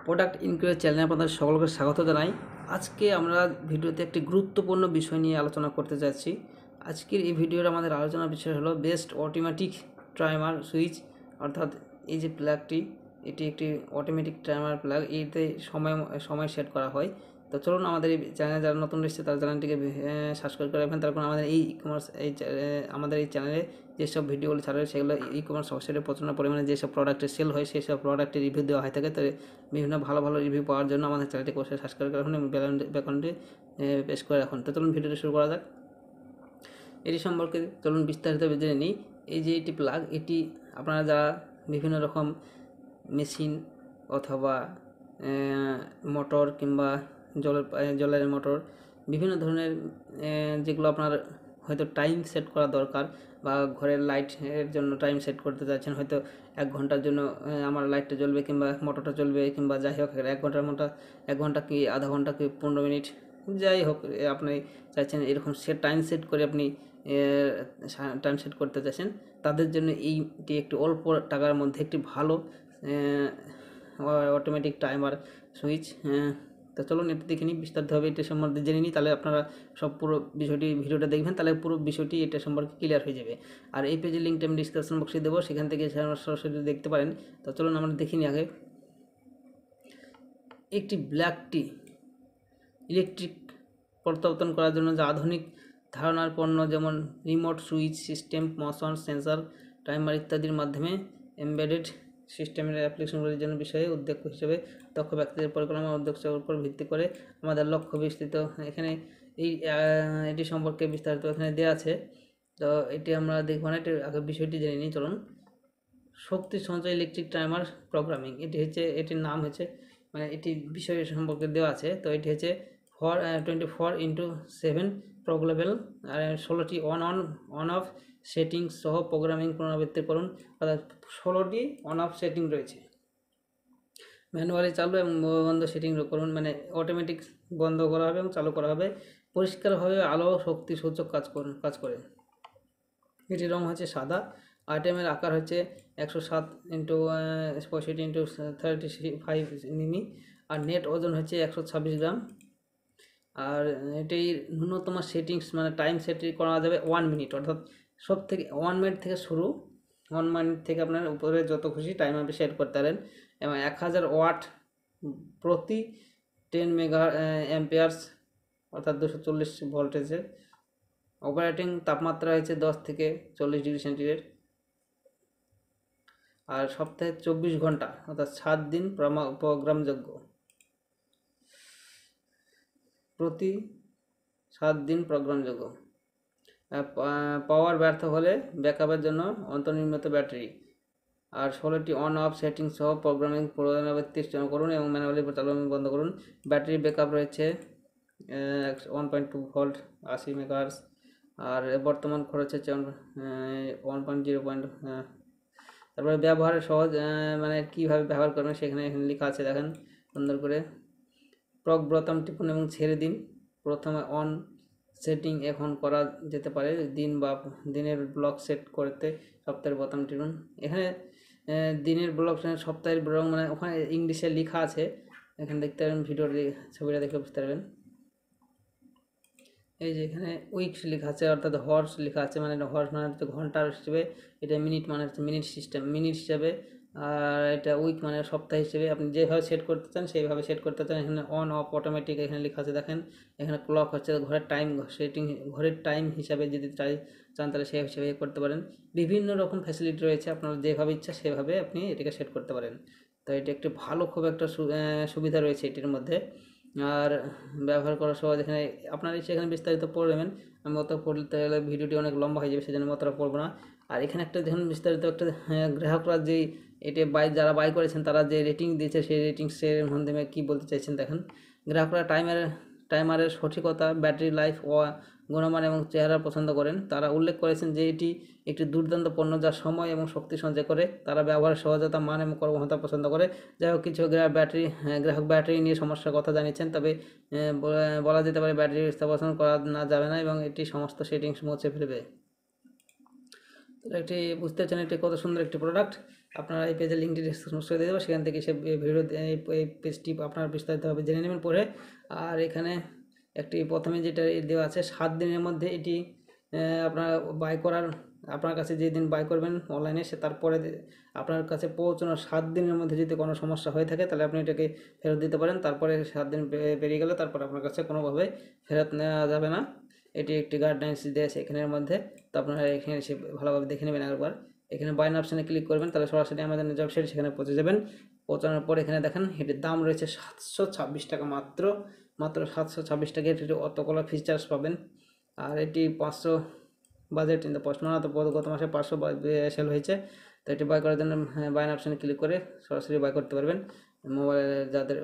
Product inquiry চ্যানেলে আপনাদের সকলকে স্বাগত জানাই। আজকে আমরা ভিডিওতে একটি গুরুত্বপূর্ণ বিষয় নিয়ে আলোচনা করতে যাচ্ছি। আজকের এই ভিডিওর আমাদের আলোচনার বিষয় হলো বেস্ট অটোমেটিক টাইমার সুইচ, অর্থাৎ এই যে প্লাগটি, এটি একটি অটোমেটিক টাইমার প্লাগ। এতে সময় সেট করা হয়। তো চলুন আমাদের এই চ্যানেলে যারা নতুন এসেছে তারা চ্যানেলটিকে সাবস্ক্রাইব করে রাখবেন। তারপর আমাদের এই কমার্স আমাদের এই চ্যানেলে যেসব ভিডিওগুলো ছাড়ে সেগুলো কমার্স ওয়েবসাইটে প্রচুর পরিমাণে যেসব প্রোডাক্টের সেল হয় সেই সব প্রোডাক্টের রিভিউ দেওয়া হয়ে থাকে। তো বিভিন্ন ভালো ভালো রিভিউ পাওয়ার জন্য আমাদের চ্যানেলটি অবশ্যই সাবস্ক্রাইব করে রাখুন এবং ব্যাকগ্রাউন্ডে পেশ করে রাখুন। তো চলুন ভিডিওটি শুরু করা যাক। এটি সম্পর্কে চলুন বিস্তারিত জেনে নিই। এই যে এটি প্লাগ, এটি আপনারা যারা বিভিন্ন রকম মেশিন অথবা মোটর কিংবা জলের মোটর, বিভিন্ন ধরনের যেগুলো আপনার হয়তো টাইম সেট করা দরকার, বা ঘরের লাইটের জন্য টাইম সেট করতে চাচ্ছেন, হয়তো 1 ঘন্টার জন্য আমার লাইটটা জ্বলবে কিংবা মোটরটা চলবে, কিংবা যাই হোক 1 ঘন্টা কি আধা ঘন্টা কি 15 মিনিট, যাই হোক আপনি চাইছেন এরকম টাইম সেট করে আপনি টাইম সেট করতে চাইছেন, তাদের জন্য এইটি একটি অল্প টাকার মধ্যে একটি ভালো অটোমেটিক টাইমার সুইচ। তো চলুন এটি দেখে নিই বিস্তারিতভাবে, এটা সম্বন্ধে জেনে নিই। তাহলে আপনারা পুরো ভিডিওটা দেখবেন, তাহলে পুরো বিষয়টি এটা সম্পর্কে ক্লিয়ার হয়ে যাবে। আর এই পেজের লিঙ্কটা আমি ডিসক্রিপশন বক্সে দেবো, সেখান থেকে সরাসরি দেখতে পারেন। তো চলুন আমরা দেখে নিই আগে। একটি ব্ল্যাক টি ইলেকট্রিক প্রত্যাবর্তন করার জন্য যে আধুনিক ধারণার পণ্য, যেমন remote switch system, motion sensor, timer ইত্যাদির মাধ্যমে এমবেডেড সিস্টেমের অ্যাপ্লিকেশনগুলির জন্য বিষয়ে উদ্যোগ হিসেবে দক্ষ ব্যক্তিদের পরিকল্পনা উদ্যোগের উপর ভিত্তি করে আমাদের লক্ষ্য বিস্তৃত। এখানে এটি সম্পর্কে বিস্তারিত এখানে দেওয়া আছে। তো এটি আমরা দেখব না, এটির আগে বিষয়টি জেনে নিই। চলুন, শক্তি সঞ্চয় ইলেকট্রিক টাইমার প্রোগ্রামিং, এটির নাম হচ্ছে, মানে এটি বিষয় সম্পর্কে দেওয়া আছে। তো এটি হচ্ছে 24x7 প্রোগ্রামেবল, আর 16টি অন অফ সেটিং সহ প্রোগ্রামিং পুনরাবৃত্তি করুন। অর্থাৎ 16টি অন অফ সেটিং রয়েছে। ম্যানুয়ালি চালু এবং বন্ধ সেটিং করুন, মানে অটোমেটিক বন্ধ করা হবে এবং চালু করা হবে। পরিষ্কারভাবে আলো শক্তি সূচক কাজ করে। এটির রং হচ্ছে সাদা। আইটেমের আকার হচ্ছে 107x65 মিমি, আর নেট ওজন হচ্ছে 126 গ্রাম। আর এটির ন্যূনতম সেটিংস, মানে টাইম সেটিং করা যাবে 1 মিনিট, অর্থাৎ সব থেকে 1 মিনিট থেকে শুরু। 1 মিনিট থেকে আপনার উপরে যত খুশি টাইম আপনি সেট করতে পারেন। এবং 1000 ওয়াট প্রতি 10 মেগা অ্যাম্পিয়ার্স, অর্থাৎ 240 ভোল্টেজের। অপারেটিং তাপমাত্রা হয়েছে 10 থেকে 40 ডিগ্রি সেন্টিগ্রেড। আর সপ্তাহে 24 ঘন্টা, অর্থাৎ 7 দিন প্রোগ্রামযোগ্য। প্রতি 7 দিন প্রোগ্রামযোগ্য। পাওয়ার ব্যর্থ হলে ব্যাকআপের জন্য অন্তর্নির্মিত ব্যাটারি। আর 16টি অন অফ সেটিং সহ প্রোগ্রামিং পুনরাবৃত্তি করুন এবং ম্যানুয়ালি চালু বন্ধ করুন। ব্যাটারি ব্যাকআপ রয়েছে 1.2 ভোল্ট, 80 মেগাহার্জ। আর বর্তমান খরচ হচ্ছে 1.0 তারপরে ব্যবহারের সহজ, মানে কীভাবে ব্যবহার করবেন সেখানে লেখা আছে, দেখেন সুন্দর করে। বোতাম টিপুন এবং ছেড়ে দিন। প্রথমে অন সেটিং এখন করা যেতে পারে, দিনের ব্লক সেট করতে সপ্তাহের বোতাম টিপুন। এখানে দিনের ব্লক, সপ্তাহের ব্লক, মানে ওখানে ইংলিশে লেখা আছে, এখানে দেখতে পারেন, ভিডিওর ছবিটা দেখে বুঝতে পারবেন। এই যে এখানে উইকস লেখা আছে, অর্থাৎ হর্স লেখা আছে, মানে হর্স মানে হচ্ছে ঘন্টার হিসেবে, এটা মিনিট মানে হচ্ছে মিনিট হিসাবে, আর এটা উইক মানে সপ্তাহ হিসেবে। আপনি যেভাবে সেট করতে চান সেইভাবে সেট করতে চান। এখানে অন অফ অটোমেটিক এখানে লেখা আছে, দেখেন এখানে ক্লক হচ্ছে ঘরের টাইম হিসাবে যদি চান তাহলে সেই হিসেবে করতে পারেন। বিভিন্ন রকম ফ্যাসিলিটি রয়েছে, আপনার যেভাবে ইচ্ছা সেভাবে আপনি এটাকে সেট করতে পারেন। তো এটা একটি খুব একটা সুবিধা রয়েছে এটির মধ্যে। আর ব্যবহার করার সময় এখানে আপনারা সেখানে বিস্তারিত পড়বেন। আমি অত পড়তে গেলে ভিডিওটি অনেক লম্বা হয়ে যাবে, সেজন্য অতটা পড়বো না। আর এখানে একটা দেখুন বিস্তারিত একটা গ্রাহকরা যেই যারা বাই করেছেন তারা যে রেটিং দিয়েছে, সেই রেটিংসের মাধ্যমে কী বলতে চাইছেন দেখেন। গ্রাহকরা টাইমারের সঠিকতা, ব্যাটারি লাইফ ও গুণমান এবং চেহারা পছন্দ করেন। তারা উল্লেখ করেছেন যে এটি একটি দুর্দান্ত পণ্য যা সময় এবং শক্তি সঞ্চয় করে। তারা ব্যবহারের সহজতা, মান এবং কর্মক্ষমতা পছন্দ করে। যাই হোক, কিছু গ্রাহক ব্যাটারি নিয়ে সমস্যার কথা জানিয়েছেন, তবে বলা যেতে পারে ব্যাটারি স্থাপন করা না যাবে না এবং এটি সমস্ত সেটিংস মুছে ফেলবে। তো একটি বুঝতে পারছেন এটি কত সুন্দর একটি প্রোডাক্ট। আপনারা এই পেজের লিঙ্কটি ডিসক্রিপশন বক্সে দিয়ে দেবো, সেখান থেকে সে ভিডিও এই পেজটি আপনারা বিস্তারিতভাবে জেনে নেবেন পরে। আর এখানে একটি প্রথমে যেটা দেওয়া আছে 7 দিনের মধ্যে এটি আপনার বাই করার, আপনার কাছে যেদিন বাই করবেন অনলাইনে সে তারপরে আপনার কাছে পৌঁছানোর 7 দিনের মধ্যে যদি কোনো সমস্যা হয়ে থাকে তাহলে আপনি এটাকে ফেরত দিতে পারেন। তারপরে 7 দিন পেরিয়ে গেলে তারপর আপনার কাছে কোনোভাবে ফেরত নেওয়া যাবে না। এটি একটি গাইডলাইন্স দেওয়া আছে এখানের মধ্যে। তো আপনারা এখানে এসে ভালোভাবে দেখে নেবেন একবার। এখানে বাই নাও অপশানে ক্লিক করবেন, তাহলে সরাসরি আমাদের ওয়েবসাইট সেখানে পৌঁছে যাবেন। পৌঁছানোর পর এখানে দেখেন এটির দাম রয়েছে 726 টাকা, মাত্র 726 টাকা। এটি অত কলা ফিচার্স পাবেন। আর এটি 500 বাজেট ইন দ্য পোস্ট, মানে তো গত মাসে 500 সেল হয়েছে। তো এটি বাই করার জন্য বাই নাও অপশানে ক্লিক করে সরাসরি বাই করতে পারবেন। মোবাইলে যাদের